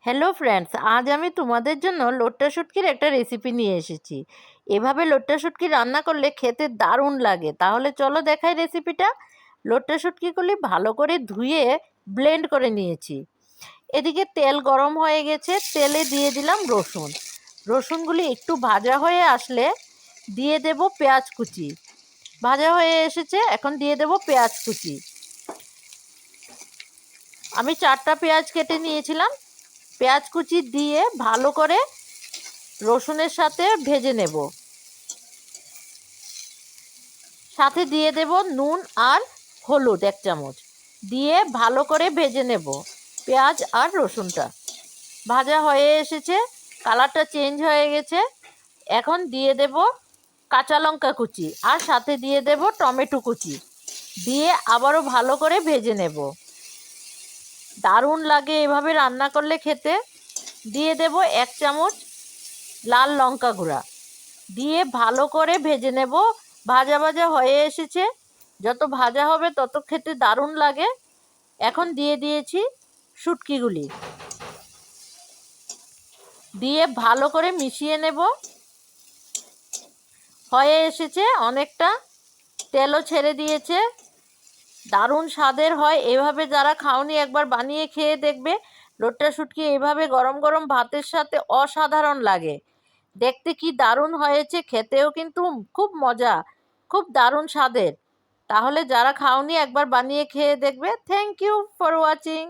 Hello friends, আজ আমি তোমাদের জন্য লোট্টা শুটকির একটা রেসিপি নিয়ে এসেছি। এভাবে লোট্টা শুটকি রান্না করলে খেতে দারুণ লাগে। তাহলে চলো দেখাই রেসিপিটা। লোট্টা শুটকিগুলি ভালো করে ধুয়ে ব্লেন্ড করে নিয়েছি। এদিকে তেল গরম হয়ে গেছে, তেলে দিয়ে দিলাম রসুন। রসুনগুলি একটু ভাজা হয়ে আসলে দিয়ে দেব পেঁয়াজ কুচি। ভাজা হয়ে এসেছে, এখন দিয়ে দেব পেঁয়াজ কুচি। আমি 4টা পেঁয়াজ কেটে নিয়েছিলাম। পেঁয়াজ কুচি দিয়ে ভালো করে রসুনের সাথে ভেজে নেব। সাথে দিয়ে দেব নুন আর হলুদ 1 চামচ, দিয়ে ভালো করে ভেজে নেব। পেঁয়াজ আর রসুনটা ভাজা হয়ে এসেছে, কালারটা চেঞ্জ হয়ে গেছে। এখন দিয়ে দেব কাঁচা লঙ্কা কুচি আর সাথে দিয়ে দেব টমেটো কুচি, দিয়ে আবারও ভালো করে ভেজে নেব। দারুণ লাগে এভাবে রান্না করলে খেতে। দিয়ে দেব 1 চামচ লাল লঙ্কা গুঁড়া, দিয়ে ভালো করে ভেজে নেব। ভাজা ভাজা হয়ে এসেছে, যত ভাজা হবে তত খেতে দারুণ লাগে। এখন দিয়ে দিয়েছি শুটকিগুলি, দিয়ে ভালো করে মিশিয়ে নেব। হয়ে এসেছে, অনেকটা তেলও ছেড়ে দিয়েছে। দারুণ স্বাদের হয়। এভাবে যারা খাওনি একবার বানিয়ে খেয়ে দেখবে। লোট্টা শুটকি এভাবে গরম গরম ভাতের সাথে অসাধারণ লাগে। দেখতে কি দারুণ হয়েছে, খেতেও কিন্তু খুব মজা, খুব দারুণ স্বাদের। তাহলে যারা খাওনি একবার বানিয়ে খেয়ে দেখবে। Thank you for watching.